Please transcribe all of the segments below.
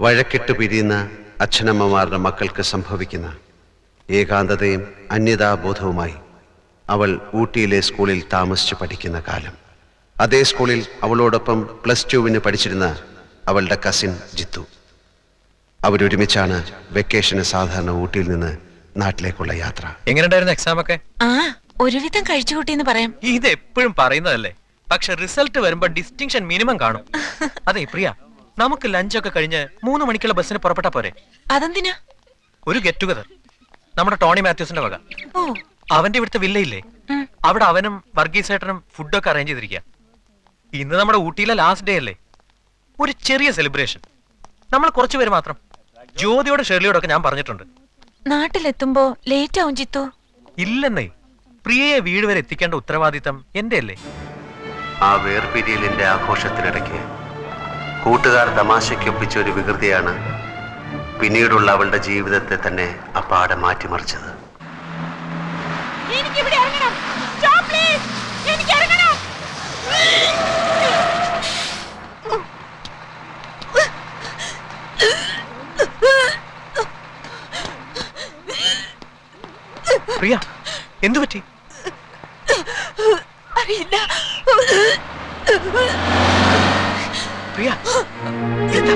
വഴക്കിട്ട് പിരിയുന്ന അച്ഛനമ്മമാരുടെ മക്കൾക്ക് സംഭവിക്കുന്ന ഏകാന്തതയും അന്യതാബോധവുമായി അവൾ ഊട്ടിയിലെ സ്കൂളിൽ താമസിച്ചു പഠിക്കുന്ന കാലം. അതേ സ്കൂളിൽ അവളോടൊപ്പം +2 പഠിച്ചിരുന്ന അവളുടെ കസിൻ ജിത്തു. അവരൊരുമിച്ചാണ് വെക്കേഷന് സാധാരണ ഊട്ടിയിൽ നിന്ന് നാട്ടിലേക്കുള്ള യാത്ര. എങ്ങനെയുണ്ടായിരുന്നു എക്സാം ഒക്കെ? ഒരുവിധം കഴിച്ചു കൂട്ടിന്ന് പറയാം. ഇത് എപ്പോഴും പറയുന്നതല്ലേ, പക്ഷെ റിസൾട്ട് വരുമ്പോ ഡിസ്റ്റിങ്ഷൻ മിനിമം കാണും. അതെ പ്രിയ, നമുക്ക് ലഞ്ചൊക്കെ കഴിഞ്ഞ് 3 മണിക്കുള്ള ബസ്സിന് പുറപ്പെട്ടാ പോരെ? അതെന്തിനാ? ഒരു ഗെറ്റ് ടുഗദർ നമ്മുടെ ടോണി മാത്യൂസിന്റെ വക. ഓ, അവന്റെ ഇവിടുത്തെ വില്ലയില്ലേ, അവിടെ അവനും വർഗീസേട്ടനും ഫുഡൊക്കെ അറേഞ്ച് ചെയ്തിരിക്കുക. ഇന്ന് നമ്മുടെ ഊട്ടിയിലെ ലാസ്റ്റ് ഡേ അല്ലേ, ഒരു ചെറിയ സെലിബ്രേഷൻ. നമ്മൾ കുറച്ചുപേര് മാത്രം. ജ്യോതിയോട് ഷെർലിയോടൊക്കെ ഞാൻ പറഞ്ഞിട്ടുണ്ട്. നാട്ടിലെത്തുമ്പോ ലേറ്റ് ആവും ജിത്തു. ഇല്ലെന്നേ, പ്രിയയെ വീട് വരെ എത്തിക്കേണ്ട ഉത്തരവാദിത്തം എന്റെ അല്ലേ. ആ വേർപിരിയലിന്റെ ആഘോഷത്തിനിടയ്ക്ക് കൂട്ടുകാർ തമാശയ്ക്കൊപ്പിച്ച ഒരു വികൃതിയാണ് പിന്നീടുള്ള അവളുടെ ജീവിതത്തെ തന്നെ അപ്പാടെ മാറ്റിമറിച്ചത്. പ്രിയ, എന്തു പറ്റി? അറിയില്ല. പ്രിയ, എന്താ?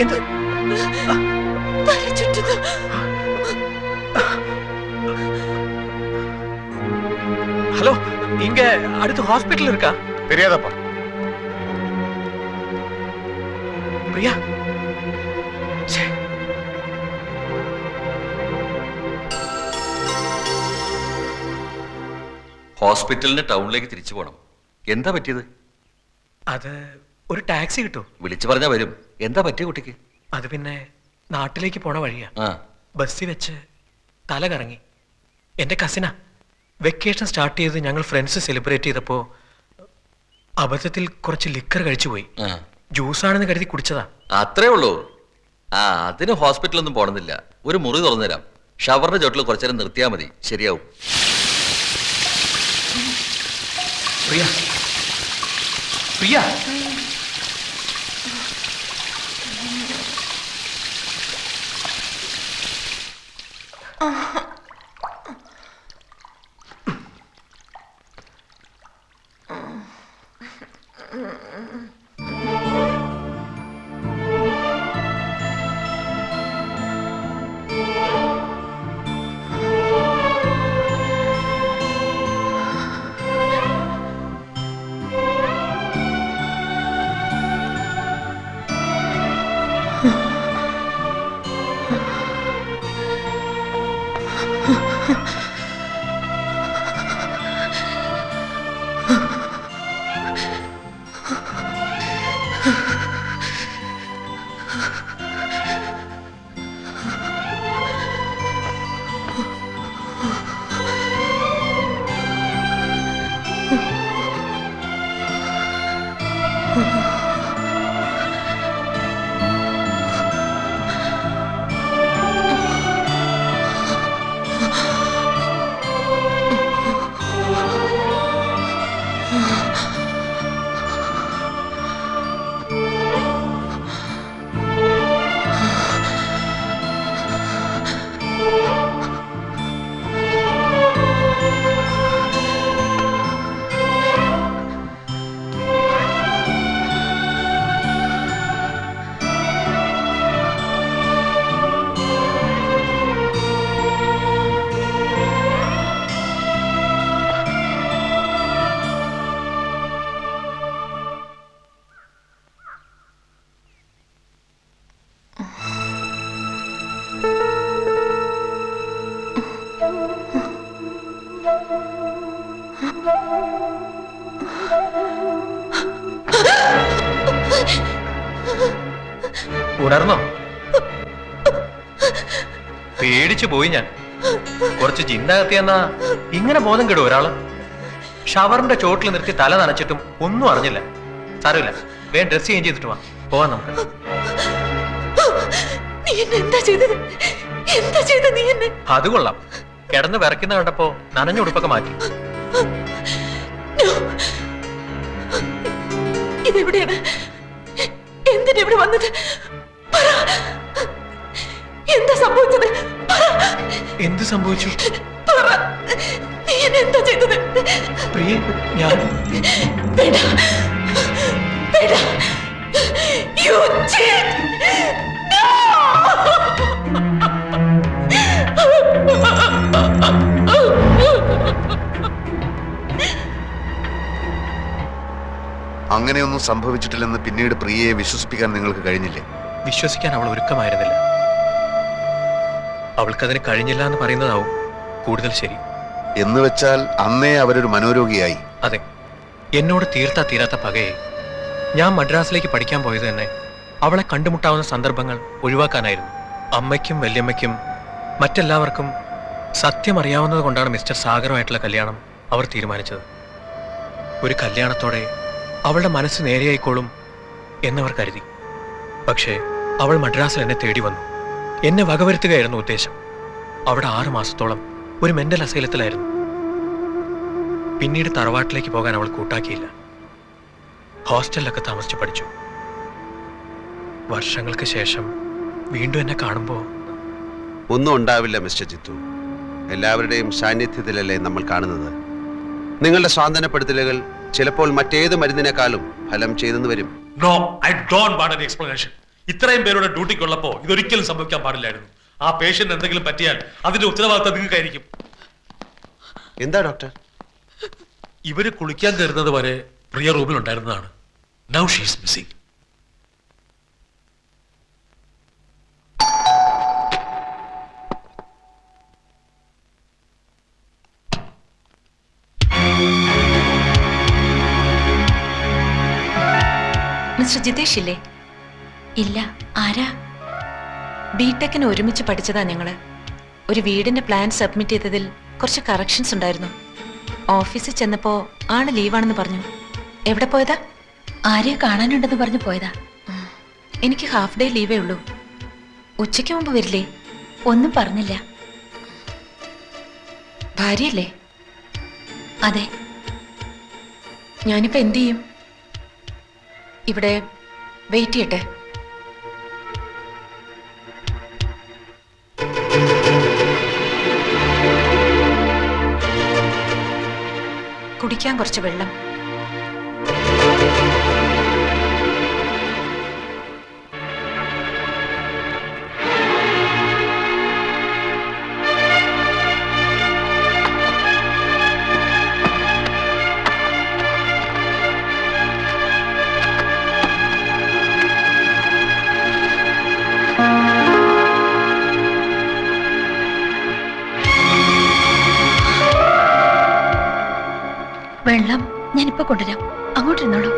എന്ത്? ஹலோ, இங்க அடுத்து ஹாஸ்பிடல் இருக்கா? தெரியாதப்பா. பிரியா, ഹോസ്പിറ്റലിന് ടൗണിലേക്ക് തിരിച്ചു പോകണം. എന്താ പറ്റിയത്? അത് ഒരു ടാക്സി കിട്ടോ? വിളിച്ചു പറഞ്ഞാ വരും. എന്താ പറ്റിയ കുട്ടിക്ക്? അത് പിന്നെ നാട്ടിലേക്ക് പോണ വഴിയാ. ബസ്സിൽ വെച്ച് തല കറങ്ങി. എന്റെ കസിനാ. വെക്കേഷൻ സ്റ്റാർട്ട് ചെയ്ത് ഞങ്ങൾ ഫ്രണ്ട്സ് സെലിബ്രേറ്റ് ചെയ്തപ്പോ അബദ്ധത്തിൽ കുറച്ച് ലിക്കർ കഴിച്ചു പോയി. ജ്യൂസാണെന്ന് കരുതി കുടിച്ചതാ. അത്രേ ഉള്ളൂ. അതിന് ഹോസ്പിറ്റലൊന്നും പോണമെന്നില്ല. ഒരു മുറി തുറന്നുതരാം. ഷവറിന്റെ ചോട്ടിൽ കുറച്ചു നേരം നിർത്തിയാൽ മതി, ശരിയാവും. പ്രിയ, പ്രിയ, ഉണർന്നോ? പേടിച്ചു പോയി ഞാൻ. കുറച്ച് ജിന്നകത്തിയെന്നാ ഇങ്ങനെ ബോധം കെടും ഒരാള്. ഷവറിന്റെ ചോട്ടിൽ നിർത്തി തല നനച്ചിട്ടും ഒന്നും അറിഞ്ഞില്ല. സാരമില്ല, വേഗം ഡ്രസ് ചേഞ്ച് ചെയ്തിട്ട് പോവാൻ നമുക്ക്. അത് കൊള്ളാം. കിടന്ന് വിറയ്ക്കുന്ന കണ്ടപ്പോ നനഞ്ഞ ഉടുപ്പൊക്കെ മാറ്റി. ഇതെവിടെയാണ്? എന്തിനാ ഇവിടെ വന്നത്? പറ. എന്താ സംഭവിച്ചത്? എന്ത് സംഭവിച്ചു? പറ. നീ എന്നെ എന്താ ചെയ്തത്? പ്രിയ, ഞാൻ വേണ്ട, വേണ്ട. You cheat! No! അങ്ങനെയൊന്നും സംഭവിച്ചിട്ടില്ലെന്ന് പിന്നീട് പ്രിയയെ വിശ്വസിപ്പിക്കാൻ നിങ്ങൾക്ക് കഴിഞ്ഞില്ലേ? വിശ്വസിക്കാൻ അവൾ ഒരുക്കമായിരുന്നില്ല. അവൾക്കതിന് കഴിഞ്ഞില്ല എന്ന് പറയുന്നതാവും കൂടുതൽ ശരി. എന്ന് വെച്ചാൽ അന്നേ അവരൊരു മനോരോഗിയായി. അതെ, എന്നോട് തീർത്താ തീരാത്ത പകയെ ഞാൻ മദ്രാസിലേക്ക് പഠിക്കാൻ പോയത് തന്നെ അവളെ കണ്ടുമുട്ടാവുന്ന സന്ദർഭങ്ങൾ ഒഴിവാക്കാനായിരുന്നു. അമ്മയ്ക്കും വല്യമ്മയ്ക്കും മറ്റെല്ലാവർക്കും സത്യം അറിയാവുന്നത് കൊണ്ടാണ് മിസ്റ്റർ സാഗറുമായിട്ടുള്ള കല്യാണം അവർ തീരുമാനിച്ചത്. ഒരു കല്യാണത്തോടെ അവളുടെ മനസ്സ് നേരെയായിക്കോളും എന്നവർ കരുതി. പക്ഷേ അവൾ മദ്രാസിൽ എന്നെ തേടി വന്നു. എന്നെ വകവരുത്തുകയായിരുന്നു ഉദ്ദേശം. അവിടെ 6 മാസത്തോളം ഒരു മെന്റൽ അസൈലത്തിലായിരുന്നു. പിന്നീട് തറവാട്ടിലേക്ക് പോകാൻ അവൾ കൂട്ടാക്കിയില്ല. ഹോസ്റ്റലിലൊക്കെ താമസിച്ച് പഠിച്ചു. വർഷങ്ങൾക്ക് ശേഷം വീണ്ടും എന്നെ കാണുമ്പോൾ ഒന്നും ഉണ്ടാവില്ല മിസ്റ്റർ ജിത്തു. എല്ലാവരുടെയും സാന്നിധ്യത്തിലല്ലേ നമ്മൾ കാണുന്നത്. നിങ്ങളുടെ സ്വാന്തനപ്പെടുത്തലുകൾ ചിലപ്പോൾ മറ്റേത് മരുന്നിനേക്കാളും ഫലം ചെയ്തെന്ന് വരും. No, I don't want any explanation. ഇത്രയും പേരുടെ ഡ്യൂട്ടിക്കുള്ളപ്പോ ഇതൊരിക്കലും സംഭവിക്കാൻ പാടില്ലായിരുന്നു. ആ പേഷ്യന്റ് എന്തെങ്കിലും പറ്റിയാൽ അതിന്റെ ഉത്തരവാദിത്തം നിങ്ങൾക്കായിരിക്കും. എന്താ ഡോക്ടർ? ഇവര് കുളിക്കാൻ കയറുന്നത് വരെ പ്രിയ റൂമിൽ ഉണ്ടായിരുന്നതാണ്. Now she is missing. Mister Jitesh ഇല്ലേ? ഇല്ല. ആരാ? ബിടെക്കിന് ഒരുമിച്ച് പഠിച്ചതാ ഞങ്ങള്. ഒരു വീടിന്റെ പ്ലാൻ സബ്മിറ്റ് ചെയ്തതിൽ കുറച്ച് കറക്ഷൻസ് ഉണ്ടായിരുന്നു. ഓഫീസിൽ ചെന്നപ്പോ ആള് ലീവാണെന്ന് പറഞ്ഞു. എവിടെ പോയതാ? ആരെയോ കാണാനുണ്ടെന്ന് പറഞ്ഞു പോയതാ. എനിക്ക് ഹാഫ് ഡേ ലീവേ ഉള്ളൂ. ഉച്ചയ്ക്ക് മുമ്പ് വരില്ലേ? ഒന്നും പറഞ്ഞില്ല. ഭാര്യയല്ലേ? അതെ. ഞാനിപ്പോ എന്ത് ചെയ്യും? ഇവിടെ വെയിറ്റ് ചെയ്യട്ടെ. കുടിക്കാൻ കുറച്ച് വെള്ളം. വെള്ളം ഞാനിപ്പോ കൊണ്ടുവരാം. അങ്ങോട്ടിരുന്നോളൂ.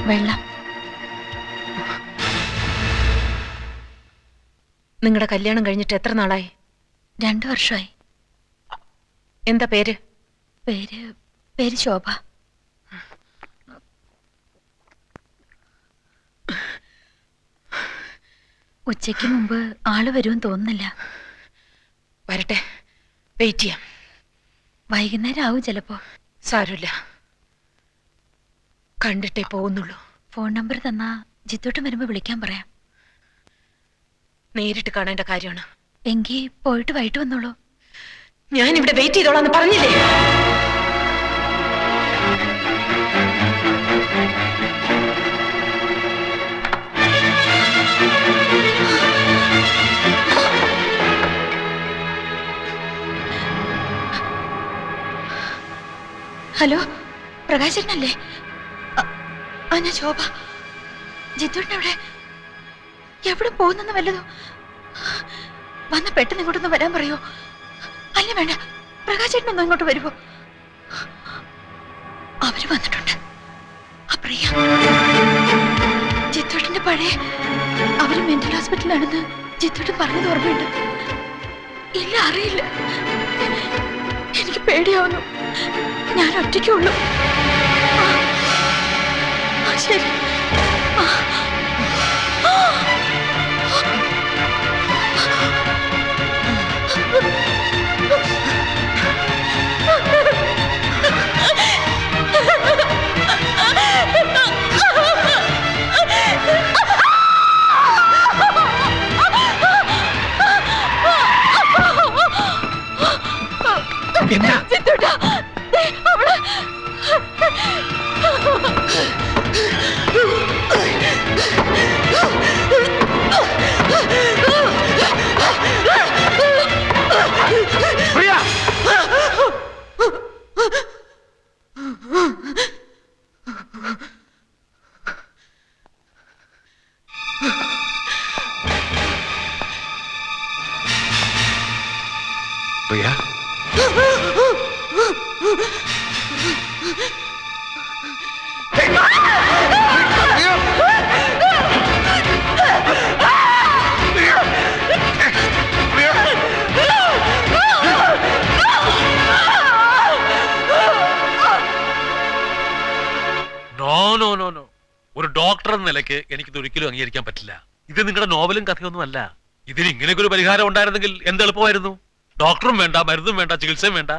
വെള്ളം. നിങ്ങളുടെ കല്യാണം കഴിഞ്ഞിട്ട് എത്ര നാളായി? 2 വർഷമായി. എന്താ പേര്? പേര് ശോഭ. ഉച്ചയ്ക്ക് മുമ്പ് ആള് വരുമെന്ന് തോന്നുന്നില്ല. വരട്ടെ, വെയിറ്റ് ചെയ്യാം. വൈകുന്നേരം ആവും ചിലപ്പോ. സാരമില്ല, കണ്ടിട്ടേ പോകുന്നുള്ളൂ. ഫോൺ നമ്പർ തന്നാ ജിത്തോട്ടും വരുമ്പോ വിളിക്കാൻ പറയാം. നേരിട്ട് കാണേണ്ട കാര്യമാണ്. എങ്കിൽ പോയിട്ട് വൈകിട്ട് വന്നോളൂ. ഞാൻ ഇവിടെ വെയിറ്റ് ചെയ്തോളാന്ന് പറഞ്ഞില്ലേ? ഹലോ, പ്രകാശനല്ലേ? ഞാൻ ശോഭ. ജിത്തുവിന്റെ എവിടെ പോകുന്നെന്ന് വല്ലതോ? വന്ന് പെട്ടെന്ന് ഇങ്ങോട്ടൊന്ന് വരാൻ പറയോ? അല്ല വേണ്ട, പ്രകാശേട്ടനൊന്നും ഇങ്ങോട്ട് വരുമോ? അവര് വന്നിട്ടുണ്ട്. അപ്രിയ ജിത്തോട്ടന്റെ പഴയ അവര് മെന്റൽ ഹോസ്പിറ്റലാണെന്ന് ജിത്തോട്ടൻ പറഞ്ഞത് ഓർമ്മയുണ്ട്. ഇല്ല, അറിയില്ല. എനിക്ക് പേടിയാവുന്നു. ഞാൻ ഒറ്റയ്ക്കുള്ളൂ. ശരി. എന്താ പ്രിയ, നോ നോ നോ നോ, ഒരു ഡോക്ടർ എന്ന നിലയ്ക്ക് എനിക്കിത് ഒരിക്കലും അംഗീകരിക്കാൻ പറ്റില്ല. ഇത് നിങ്ങളുടെ നോവലും കഥയൊന്നും അല്ല. ഇതിന് ഇങ്ങനെയൊക്കെ ഒരു പരിഹാരം ഉണ്ടായിരുന്നെങ്കിൽ എന്ത് എളുപ്പമായിരുന്നു. ഡോക്ടറും വേണ്ട, മരുന്നും വേണ്ട, ചികിത്സയും വേണ്ട.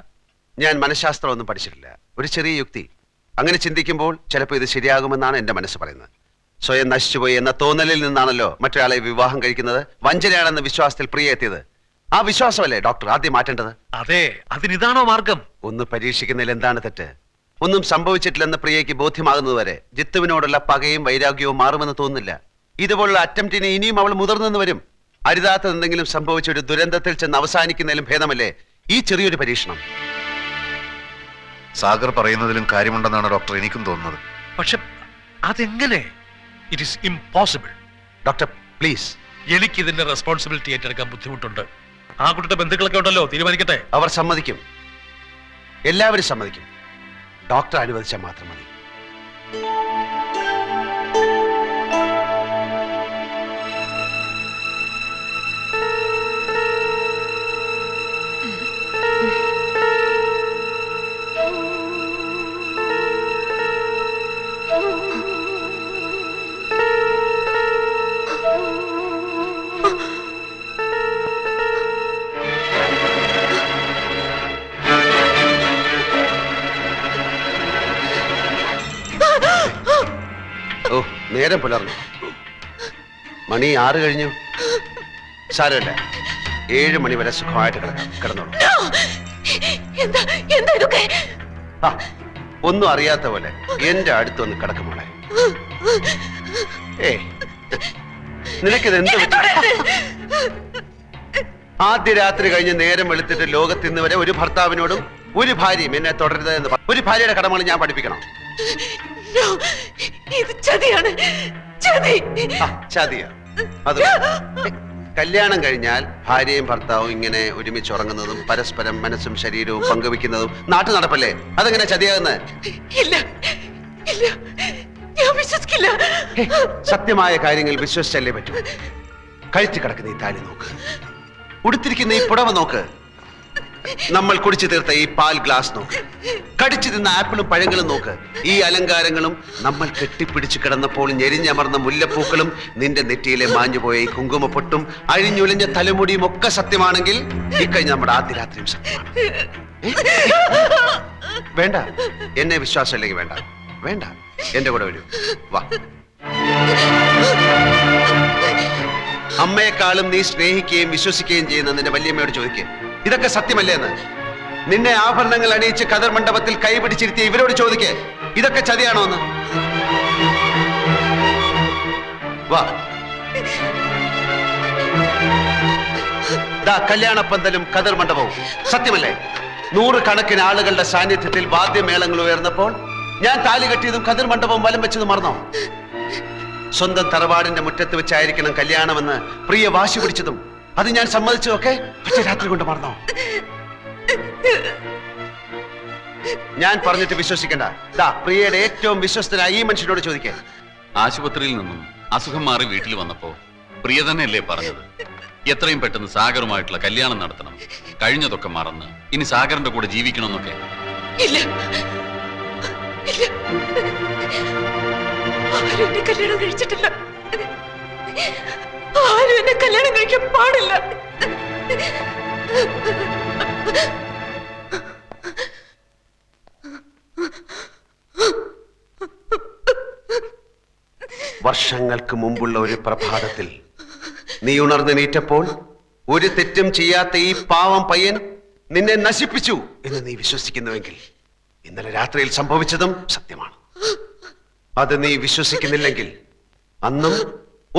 ഞാൻ മനഃശാസ്ത്രം ഒന്നും പഠിച്ചിട്ടില്ല. ഒരു ചെറിയ യുക്തി. അങ്ങനെ ചിന്തിക്കുമ്പോൾ ചിലപ്പോൾ ഇത് ശരിയാകുമെന്നാണ് എന്റെ മനസ്സ് പറയുന്നത്. സ്വയം നശിച്ചുപോയി എന്ന തോന്നലിൽ നിന്നാണല്ലോ മറ്റൊരാളെ വിവാഹം കഴിക്കുന്നത്. വഞ്ചനയാണെന്ന വിശ്വാസത്തിൽ പ്രിയ എത്തിയത്. ആ വിശ്വാസമല്ലേ ഡോക്ടർ ആദ്യം മാറ്റേണ്ടത്? അതെ, അതിനിതാണോ മാർഗം? ഒന്ന് പരീക്ഷിക്കുന്നതിൽ എന്താണ് തെറ്റ്? ഒന്നും സംഭവിച്ചിട്ടില്ലെന്ന് പ്രിയയ്ക്ക് ബോധ്യമാകുന്നതുവരെ ജിത്തുവിനോടുള്ള പകയും വൈരാഗ്യവും മാറുമെന്ന് തോന്നുന്നില്ല. ഇതുപോലുള്ള അറ്റംപ്റ്റിന് ഇനിയും അവൾ മുതിർന്നെന്ന് വരും. അരുതാത്തത് എന്തെങ്കിലും സംഭവിച്ച ഒരു ദുരന്തത്തിൽ ചെന്ന് അവസാനിക്കുന്നതിലും ഭേദമല്ലേ ഈ ചെറിയൊരു പരീക്ഷണം? സാഗർ പറയുന്നതിലും കാര്യമുണ്ടെന്നാണ് ഡോക്ടർ എനിക്കും തോന്നുന്നത്. പക്ഷെ അതെങ്ങനെ? It is impossible. Doctor please. എനിക്ക് ഇതിന്റെ റെസ്പോൺസിബിലിറ്റി ഏറ്റെടുക്കാൻ ബുദ്ധിമുട്ടുണ്ട്. ആ കുട്ടിയുടെ ബന്ധുക്കളൊക്കെ ഉണ്ടല്ലോ, തീരുമാനിക്കട്ടെ. അവർ സമ്മതിക്കും, എല്ലാവരും സമ്മതിക്കും. ഡോക്ടർ അനുവദിച്ചാൽ മാത്രം മതി. ഓ, നേരം പുലർന്നു. മണി 6 കഴിഞ്ഞു. സാരമില്ല, 7 മണി വരെ സുഖമായിട്ട് കിടന്നോളൂ. ആ, ഒന്നും അറിയാത്ത പോലെ എന്റെ അടുത്തൊന്ന് കിടക്കുമോളെ. ഏ, നിനക്കിത് എന്ത് പറ്റി? ആദ്യ രാത്രി കഴിഞ്ഞ് നേരം വെളുത്തിട്ട് ലോകത്തിന്ന് വരെ ഒരു ഭർത്താവിനോടും ഒരു ഭാര്യയും എന്നെ തുടരുത് എന്ന് ഒരു ഭാര്യയുടെ കടമകൾ ഞാൻ പഠിപ്പിക്കണം? ഇത് ചതിയാണ്. ചതിയാ? അത് കല്യാണം കഴിഞ്ഞാൽ ഭാര്യയും ഭർത്താവും ഇങ്ങനെ ഒരുമിച്ച് ഉറങ്ങുന്നതും പരസ്പരം മനസ്സും ശരീരവും പങ്കുവെക്കുന്നതും നാട്ടു നടപ്പല്ലേ? അതെങ്ങനെ ചതിയാകുന്നത്? ഇല്ല, ഇല്ല, ഞാൻ വിശ്വസിക്കില്ല. സത്യമായ കാര്യങ്ങൾ വിശ്വസിച്ചല്ലേ പറ്റൂ. കഴിച്ചു കിടക്കുന്ന ഈ താലി നോക്ക്, ഉടുത്തിരിക്കുന്ന ഈ പുടവ നോക്ക്, നമ്മൾ കുടിച്ചു തീർത്ത ഈ പാൽ ഗ്ലാസ് നോക്ക്, കടിച്ചു തിന്ന ആപ്പിളും പഴങ്ങളും നോക്ക്. ഈ അലങ്കാരങ്ങളും നമ്മൾ കെട്ടിപ്പിടിച്ചു കിടന്നപ്പോൾ ഞെരിഞ്ഞമർന്ന മുല്ലപ്പൂക്കളും നിന്റെ നെറ്റിയിലെ മാഞ്ഞുപോയ ഈ കുങ്കുമപ്പൊട്ടും അഴിഞ്ഞുലഞ്ഞ തലമുടിയും ഒക്കെ സത്യമാണെങ്കിൽ ഇക്കഴിഞ്ഞ നമ്മുടെ ആദ്യ രാത്രിയും സത്യമാണ്. വേണ്ട, എന്നെ വിശ്വാസമില്ലെങ്കിൽ വേണ്ട, വേണ്ട, എന്റെ കൂടെ വരൂ, വാ. അമ്മയെക്കാളും നീ സ്നേഹിക്കുകയും വിശ്വസിക്കുകയും ചെയ്യുന്ന നിന്റെ വല്യമ്മയോട് ചോദിക്കുക, ഇതൊക്കെ സത്യമല്ലേ എന്ന്. നിന്നെ ആഭരണങ്ങൾ അണിയിച്ച് കതർ മണ്ഡപത്തിൽ കൈപിടിച്ചിരുത്തിയ ഇവരോട് ചോദിക്കേ, ഇതൊക്കെ ചതിയാണോ എന്ന്. വാ. കല്യാണപ്പന്തലും കതർ മണ്ഡപവും സത്യമല്ലേ? 100 കണക്കിന് ആളുകളുടെ സാന്നിധ്യത്തിൽ വാദ്യമേളങ്ങൾ ഉയർന്നപ്പോൾ ഞാൻ താലി കെട്ടിയതും കതിർ മണ്ഡപവും വലം വെച്ചതും മറന്നോ? സ്വന്തം തറവാടിന്റെ മുറ്റത്ത് വെച്ചായിരിക്കണം കല്യാണമെന്ന് പ്രിയ വാശി പിടിച്ചതും അത് ഞാൻ സമ്മതിച്ചതൊക്കെ ഒറ്റ രാത്രി കൊണ്ട് മറന്നോ? ഞാൻ പറഞ്ഞിട്ട് വിശ്വസിക്കണ്ട. പ്രിയയുടെ ഏറ്റവും വിശ്വസ്തനായ ഈ മനുഷ്യനോട് ചോദിക്കേ. ആശുപത്രിയിൽ നിന്നും അസുഖം മാറി വീട്ടിൽ വന്നപ്പോ പ്രിയ തന്നെയല്ലേ പറഞ്ഞത്, എത്രയും പെട്ടെന്ന് സാഗറുമായിട്ടുള്ള കല്യാണം നടത്തണം. കഴിഞ്ഞതൊക്കെ മറന്ന് ഇനി സാഗറിന്റെ കൂടെ ജീവിക്കണമെന്നൊക്കെ. ഇല്ല ഇല്ല, ആരും എന്നെ കല്യാണം കഴിച്ചിട്ടില്ല. ആരും എന്നെ കല്യാണം കഴിക്കാൻ പാടില്ല. വർഷങ്ങൾക്ക് മുമ്പുള്ള ഒരു പ്രഭാതത്തിൽ നീ ഉണർന്നെണീറ്റപ്പോൾ ഒരു തെറ്റും ചെയ്യാത്ത ഈ പാവം പയ്യൻ നിന്നെ നശിപ്പിച്ചു എന്ന് നീ വിശ്വസിക്കുന്നുവെങ്കിൽ ഇന്നലെ രാത്രിയിൽ സംഭവിച്ചതും സത്യമാണ്. അത് നീ വിശ്വസിക്കുന്നില്ലെങ്കിൽ അന്നും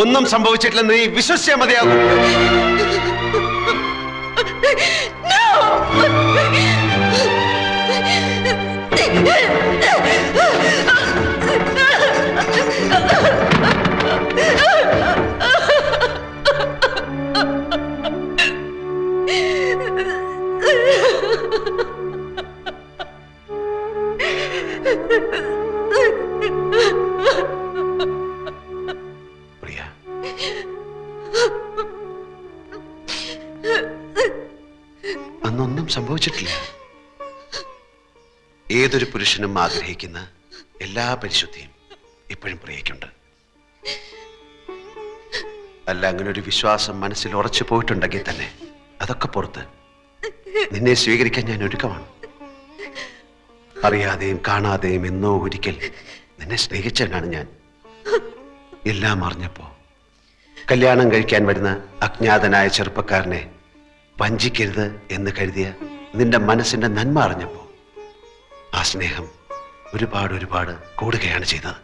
ഒന്നും സംഭവിച്ചിട്ടില്ലെന്ന് നീ വിശ്വസിച്ചാൽ മതിയാകും. പ്രിയ, അന്നൊന്നും സംഭവിച്ചിട്ടില്ല. ഏതൊരു പുരുഷനും ആഗ്രഹിക്കുന്ന എല്ലാ പരിശുദ്ധിയും ഇപ്പോഴും പ്രിയയ്ക്കുണ്ട്. അല്ല, അങ്ങനെ ഒരു വിശ്വാസം മനസ്സിൽ ഉറച്ചു പോയിട്ടുണ്ടെങ്കിൽ തന്നെ അതൊക്കെ പുറത്ത് നിന്നെ സ്വീകരിക്കാൻ ഞാൻ ഒരുക്കമാണ്. അറിയാതെയും കാണാതെയും എന്നോ ഒരിക്കൽ നിന്നെ സ്നേഹിച്ചവനാണ് ഞാൻ. എല്ലാം അറിഞ്ഞപ്പോ കല്യാണം കഴിക്കാൻ വരുന്ന അജ്ഞാതനായ ചെറുപ്പക്കാരനെ വഞ്ചിക്കരുത് എന്ന് കരുതിയ നിന്റെ മനസ്സിന്റെ നന്മ അറിഞ്ഞപ്പോ ആ സ്നേഹം ഒരുപാട് ഒരുപാട് കൂടുകയാണ് ചെയ്തത്.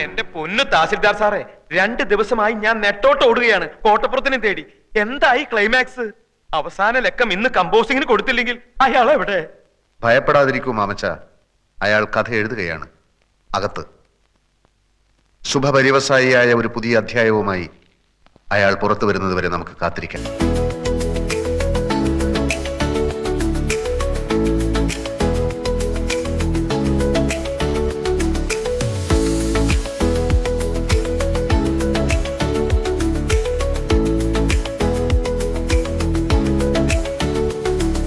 എന്റെ പൊന്നു തഹസിൽദാർ സാറേ, 2 ദിവസമായി ഞാൻ നെട്ടോട്ട് ഓടുകയാണ് കോട്ടപ്പുറത്തിനെ തേടി. എന്തായി ക്ലൈമാക്സ്? അവസാന ലക്കം ഇന്ന് കമ്പോസിങ്ങിന് കൊടുത്തില്ലെങ്കിൽ അയാൾ എവിടെ? ഭയപ്പെടാതിരിക്കൂ മാമച്ച, അയാൾ കഥ എഴുതുകയാണ് അകത്ത്. ശുഭപര്യവസായിയായ ഒരു പുതിയ അധ്യായവുമായി അയാൾ പുറത്തു വരുന്നത് വരെ നമുക്ക് കാത്തിരിക്കാം.